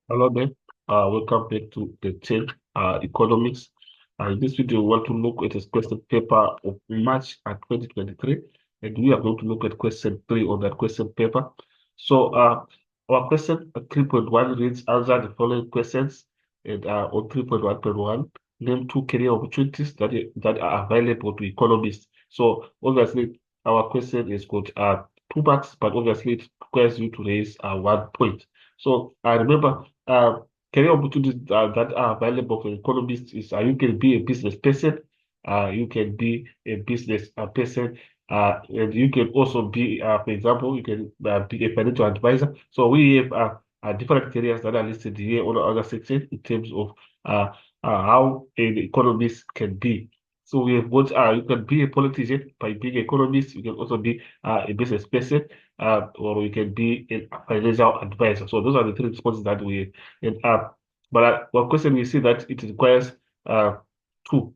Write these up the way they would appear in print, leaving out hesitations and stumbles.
Hello there. Welcome back to the change economics. In this video, we want to look at a question paper of March 2023, and we are going to look at question 3 on that question paper. So, our question 3.1 reads: answer the following questions, and on 3.1.1, name two career opportunities that are available to economists. So, obviously, our question is got 2 marks, but obviously, it requires you to raise 1 point. So, remember career opportunities that are available for economists is you can be a business person, you can be a business person, and you can also be, for example, you can be a financial advisor. So we have different careers that are listed here on the other section in terms of how an economist can be. So we have what you can be a politician by being an economist. You can also be a business person, or you can be a financial advisor. So those are the three responses that we have. And but one question we see that it requires uh two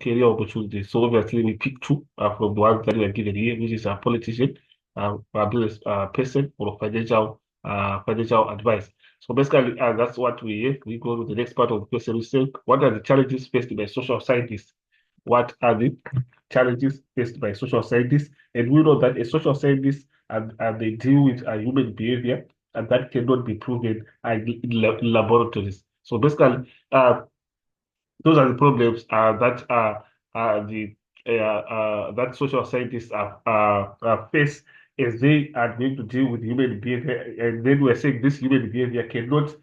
career opportunities. So obviously we pick two from the ones that we are given here, which is a politician, a business person, or financial advice. So basically, that's what we have. We go to the next part of the question. We say, what are the challenges faced by social scientists? What are the challenges faced by social scientists? And we know that a social scientist and they deal with human behavior, and that cannot be proven in laboratories. So basically, those are the problems the that social scientists face as they are going to deal with human behavior, and then we're saying this human behavior cannot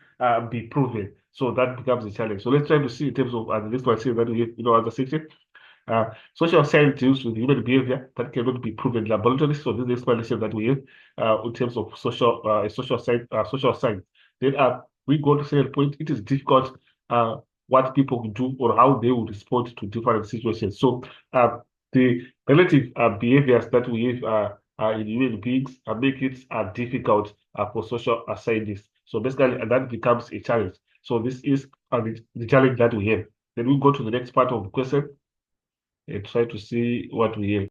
be proven. So that becomes a challenge. So let's try to see in terms of the next one say that we have, as a section. Social science deals with human behavior that cannot be proven in laboratories. So this is the explanation that we have in terms of social science. Then we go to second point. It is difficult what people will do or how they will respond to different situations. So the relative behaviors that we have in human beings make it difficult for social scientists. So basically, that becomes a challenge. So this is the challenge that we have. Then we go to the next part of the question and try to see what we have.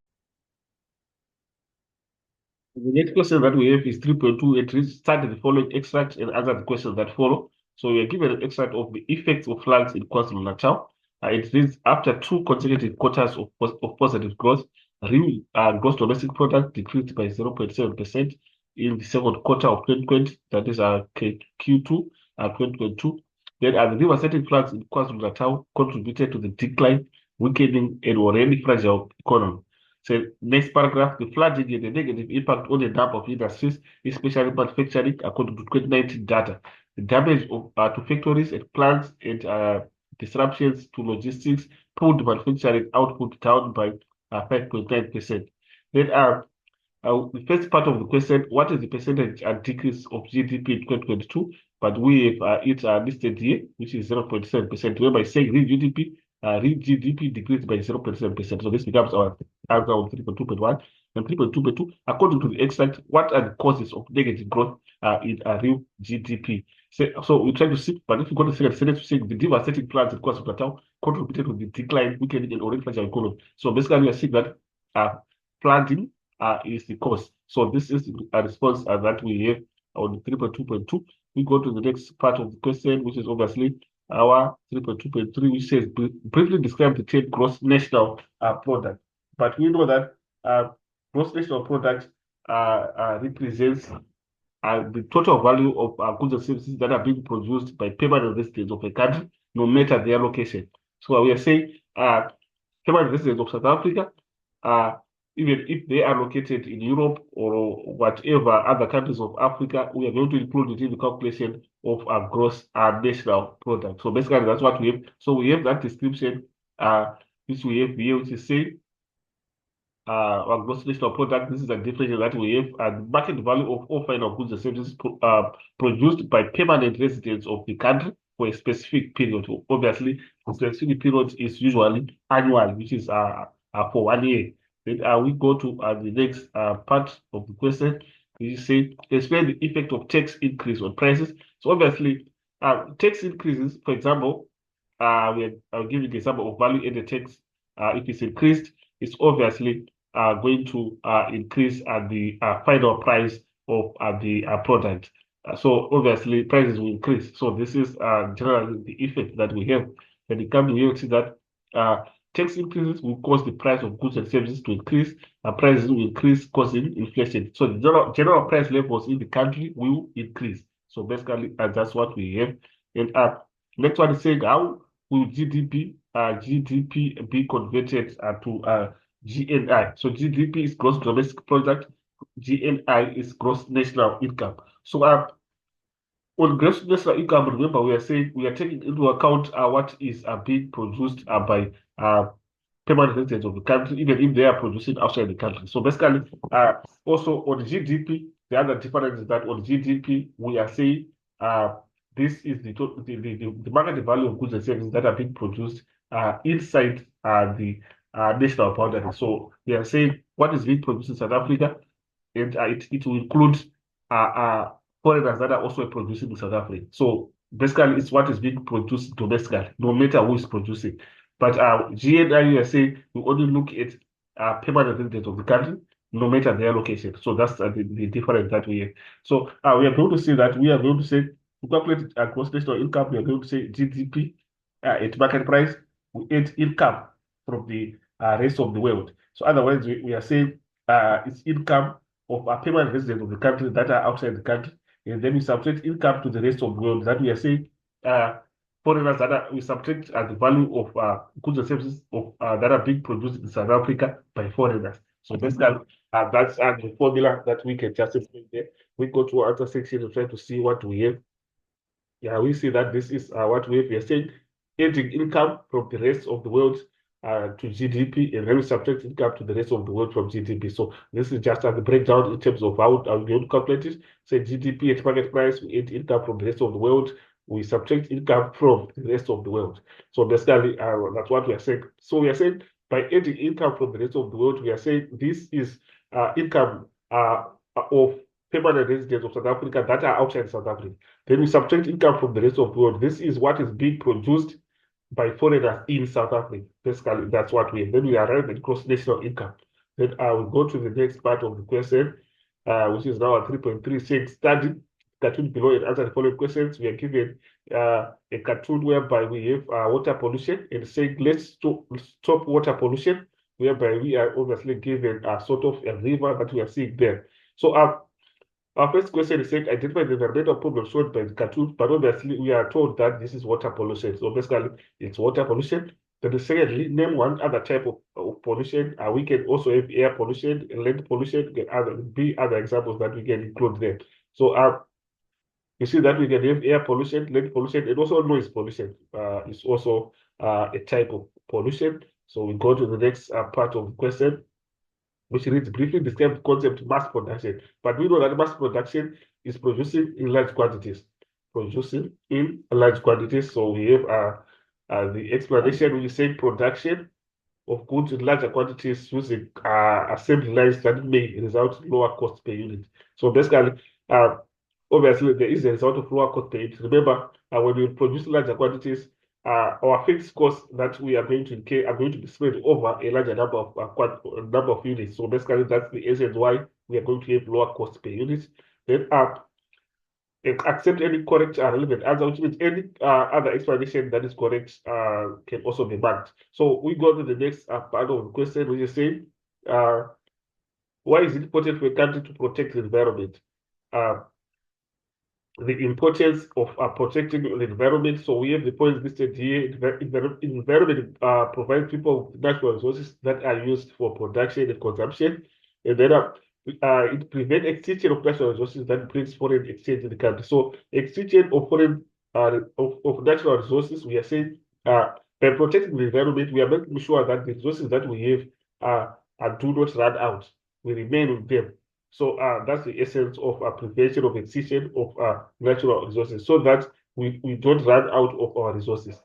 The next question that we have is 3.2. It reads, start the following extract and answer the questions that follow. So we are given an extract of the effects of floods in KwaZulu-Natal. It reads, after two consecutive quarters of positive growth, real gross domestic product decreased by 0.7% in the second quarter of 2020, that is Q2 2022. Then the devastating floods in KwaZulu-Natal contributed to the decline, weakening an already fragile economy. So next paragraph, the flooding had a negative impact on a number of industries, especially manufacturing, according to 2019 data. The damage to factories and plants and disruptions to logistics pulled manufacturing output down by 5.9%. Then the first part of the question, what is the percentage decrease of GDP in 2022? But we have it listed here, which is 0.7%, whereby saying real GDP decreased by 0.7%. So this becomes our answer on 3.2.1 and 3.2.2. According to the extract, what are the causes of negative growth in real GDP? So we try to see, but if you go to the second sentence, we say the devastating floods in KwaZulu-Natal contributed to the decline, weakening an already fragile economy. So basically, we are seeing that flooding is the cause. So this is a response that we have on 3.2.2. We go to the next part of the question, which is obviously our 3.2.3, which says briefly describe the term gross national product. But we know that gross national product represents the total value of goods and services that are being produced by permanent residents of a country, no matter their location. So we are saying permanent residents of South Africa, uh, even if they are located in Europe or whatever other countries of Africa, we are going to include it in the calculation of our gross national product. So basically, that's what we have. So we have that description, which we have here, which is saying our gross national product. This is a definition that we have, and market value of all final goods and services produced by permanent residents of the country for a specific period. Obviously, the specific period is usually annual, which is for 1 year. Then we go to the next part of the question. We say explain the effect of tax increase on prices. So obviously, tax increases, for example, I'll give you the example of value added tax. If it's increased, it's obviously going to increase the final price of the product. So obviously prices will increase. So this is generally the effect that we have. When it comes to here, we see that tax increases will cause the price of goods and services to increase, and prices will increase, causing inflation. So the general price levels in the country will increase. So basically, that's what we have. And next one is saying how will GDP be converted to GNI? So GDP is gross domestic product. GNI is gross national income. So on gross national income, remember we are saying we are taking into account what is being produced by permanent residents of the country, even if they are producing outside the country. So basically, also on GDP, the other difference is that on GDP we are saying this is the market value of goods and services that are being produced inside the national boundary. So we are saying what is being produced in South Africa, and it will include uh, uh, foreigners that are also producing in South Africa. So basically, it's what is being produced domestically, no matter who is producing. But GNI, you are saying we only look at permanent residents of the country, no matter their location. So that's the difference that we have. So we are going to say that we are going to say to calculate gross national income, we are going to say GDP at market price, we add income from the rest of the world. So otherwise, we are saying it's income of permanent residents of the country that are outside the country, and then we subtract income to the rest of the world. That we are saying foreigners that are we subtract the value of goods and services of that are being produced in South Africa by foreigners. So basically, that's the formula that we can just explain there. We go to other section to try to see what we have. Yeah, we see that this is what we are saying, adding income from the rest of the world to GDP, and then we subtract income to the rest of the world from GDP. So this is just the breakdown in terms of how we going to calculate it. Say GDP at market price, we add income from the rest of the world, we subtract income from the rest of the world. So basically, that's what we are saying. So we are saying by adding income from the rest of the world, we are saying this is income of permanent residents of South Africa that are outside South Africa. Then we subtract income from the rest of the world. This is what is being produced by foreigners in South Africa. Basically, that's what we have. Then we arrive at gross national income. Then I will go to the next part of the question, which is now at 3.3, saying study cartoon below and answer the following questions. We are given a cartoon whereby we have water pollution and saying let's stop water pollution, whereby we are obviously given a sort of a river that we are seeing there. So our first question is saying identify the environmental problem shown by the cartoon, but obviously we are told that this is water pollution. So basically, it's water pollution. Then secondly, name one other type of pollution. We can also have air pollution, land pollution, other examples that we can include there. So you see that we can have air pollution, land pollution, and also noise pollution. It's also a type of pollution. So we go to the next part of the question, which reads briefly describe the concept mass production. But we know that mass production is producing in large quantities. Producing in large quantities. So we have the explanation, we say production of goods in larger quantities using assembly lines that may result in lower cost per unit. So basically, uh, obviously, there is a result of lower cost per unit. Remember, when we produce larger quantities, our fixed costs that we are going to incur are going to be spread over a larger number of units. So basically, that's the essence why we are going to have lower cost per unit. Then accept any correct relevant answer, which means any other explanation that is correct can also be marked. So we go to the next part of the question, which is saying, why is it important for a country to protect the environment? The importance of protecting the environment. So we have the points listed here. Environment provides people with natural resources that are used for production and consumption. And then it prevents extinction of natural resources that brings foreign exchange in the country. So extinction of foreign of natural resources, we are saying by protecting the environment, we are making sure that the resources that we have do not run out. We remain with them. So that's the essence of prevention of extinction of natural resources, so that we don't run out of our resources.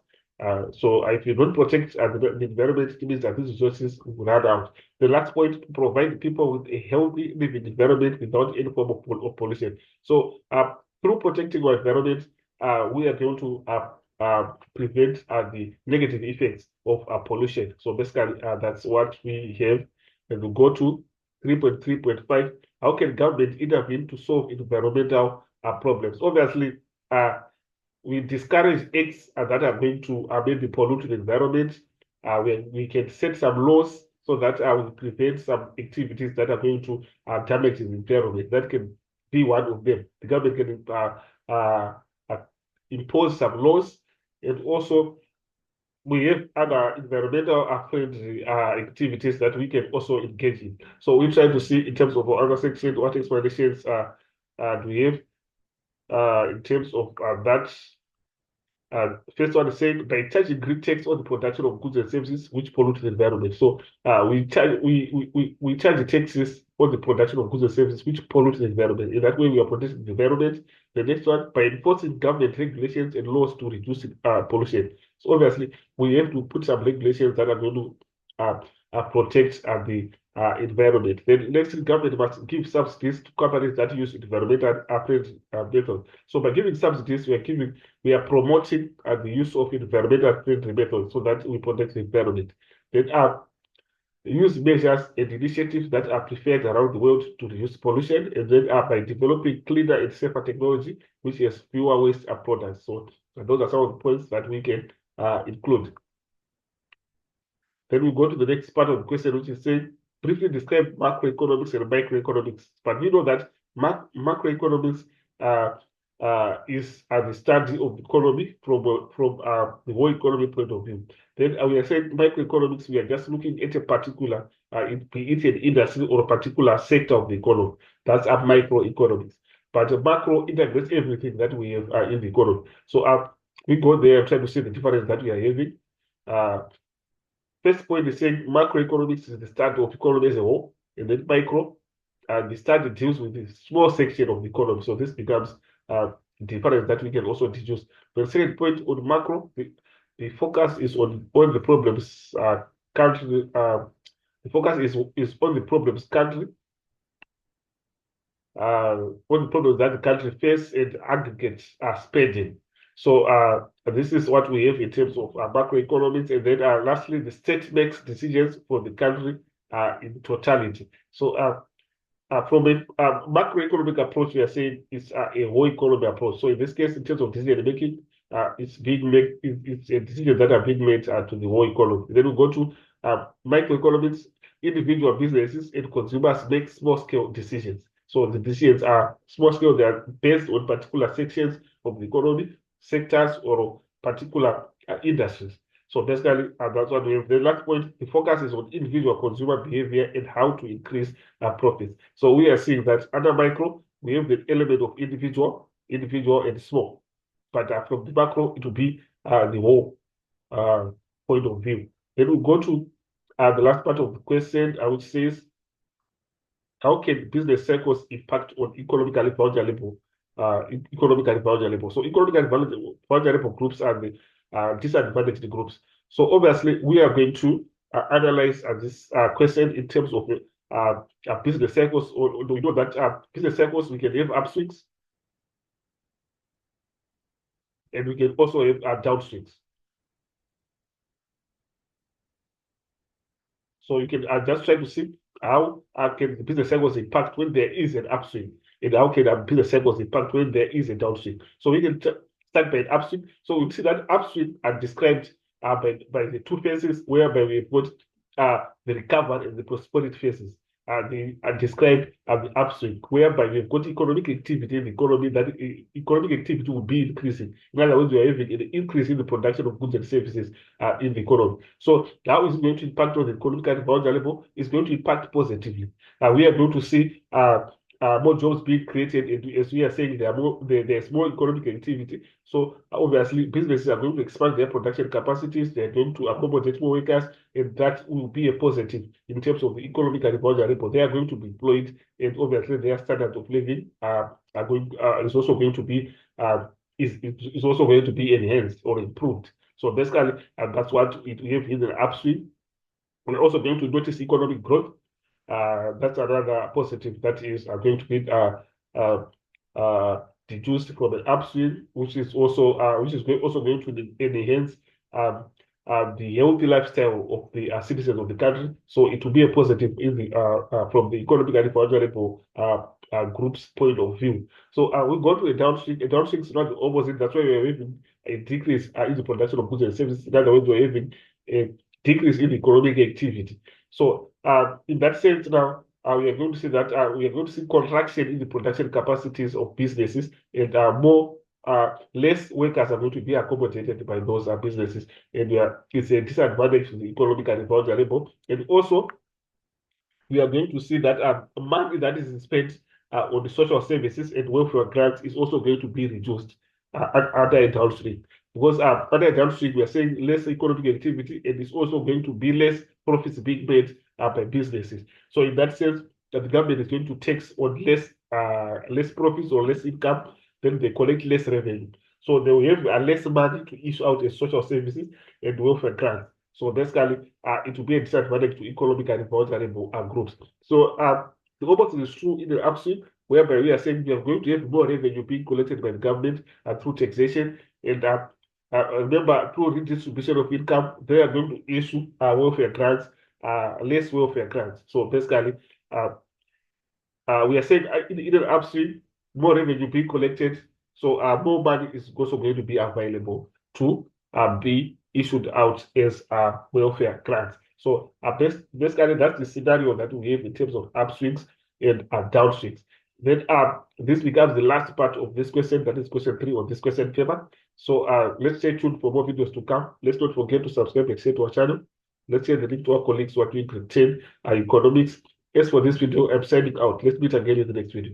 So if you don't protect the environment, it means that these resources will run out. The last point, provide people with a healthy living environment without any form of pollution. So through protecting our environment, we are going to prevent the negative effects of pollution. So basically, that's what we have. And we go to 3.3.5. How can government intervene to solve environmental problems. Obviously, we discourage acts that are going to maybe pollute the environment. We can set some laws so that we prevent some activities that are going to damage the environment. That can be one of them. The government can uh, impose some laws, and also we have other environmental friendly activities that we can also engage in. So we try to see in terms of our other section what explanations do we have in terms of that. First one is saying by charging green tax on the production of goods and services which pollute the environment. So we charge the taxes on the production of goods and services which pollute the environment. In that way, we are protecting the environment. The next one, by enforcing government regulations and laws to reduce pollution. So obviously, we have to put some regulations that are going to protect the environment. Then next, government must give subsidies to companies that use environmental friendly methods. So by giving subsidies, we are promoting the use of environmental friendly methods so that we protect the environment. Then use measures and initiatives that are preferred around the world to reduce pollution, and then by developing cleaner and safer technology, which has fewer waste products. So those are some of the points that we can include. Then we go to the next part of the question, which is saying, briefly describe macroeconomics and microeconomics. But we know that macroeconomics is the study of the economy from the whole economy point of view. Then we are saying microeconomics, we are just looking at a particular, be it an industry or a particular sector of the economy. That's a microeconomics. But macro integrates everything that we have in the economy. So we go there and try to see the difference that we are having. First point is saying macroeconomics is the study of economy as a whole, and then micro, and the study deals with the small section of the economy. So this becomes difference that we can also deduce. The second point on macro, the focus is on the problems country. The focus is on the problems country, on the problems that the country face and aggregate spending. So this is what we have in terms of macroeconomics. And then lastly, the state makes decisions for the country in totality. So from a macroeconomic approach, we are saying it's a whole economy approach. So in this case, in terms of decision making, it's being made, it's a decision that are being made to the whole economy. Then we go to microeconomics. Individual businesses and consumers make small scale decisions. So the decisions are small scale, they are based on particular sections of the economy, sectors, or particular industries. So basically, that's what we have. The last point, the focus is on individual consumer behavior and how to increase profits. So we are seeing that under micro, we have the element of individual and small. But from the macro, it will be the whole point of view. Then we go to the last part of the question, which says, how can business cycles impact on economically vulnerable So economically vulnerable groups are the disadvantaged groups. So obviously, we are going to analyze this question in terms of business cycles. Or do we know that business cycles, we can have upswings and we can also have downswings. So you can just try to see how can the business cycles impact when there is an upswing, and how can the business cycles impact when there is a downswing. So we can start by an upswing. So we see that upswing are described by the two phases, whereby we put the recovery and the prosperity phases. They are described as the upswing, whereby we've got economic activity in the economy, that economic activity will be increasing. In other words, we are having an increase in the production of goods and services in the economy. So how is it going to impact on the economically vulnerable? It's going to impact positively. We are going to see more jobs being created, and as we are saying, there's more economic activity. So obviously, businesses are going to expand their production capacities. They're going to accommodate more workers, and that will be a positive in terms of the economically vulnerable. They are going to be employed, and obviously, their standard of living is also going to be is also going to be enhanced or improved. So basically, that's what we have in the upstream. We're also going to notice economic growth. That's another positive that is going to be deduced from the upstream, which is also going to enhance the healthy lifestyle of the citizens of the country. So it will be a positive in the from the economically vulnerable group's point of view. So we go to a downswing. A downswing is not the opposite. That's why we're having a decrease in the production of goods and services. In other words, we're having a decrease in economic activity. So in that sense, now we are going to see that we are going to see contraction in the production capacities of businesses, and more less workers are going to be accommodated by those businesses, and it's a disadvantage to the economically vulnerable. And also, we are going to see that money that is spent on the social services and welfare grants is also going to be reduced under a downstream. Because under a downstream, we are saying less economic activity, and it's also going to be less profits being made by businesses. So in that sense, the government is going to tax on less profits or less income, then they collect less revenue. So they will have less money to issue out as social services and welfare grants. So basically, it will be a disadvantage to economically vulnerable groups. So the opposite is true in the upstream, whereby we are saying we are going to have more revenue being collected by the government through taxation. And remember, through redistribution of income, they are going to issue welfare grants, less welfare grants. So basically, uh, we are saying in the upstream, more revenue being collected, so more money is also going to be available to be issued out as welfare grants. So basically, that's the scenario that we have in terms of upstreams and downstreams. Then this becomes the last part of this question, that is question 3 of this question paper. So let's stay tuned for more videos to come. Let's not forget to subscribe and share to our channel. Let's share the link to our colleagues who are doing grade 10 economics. As for this video, I'm signing out. Let's meet again in the next video.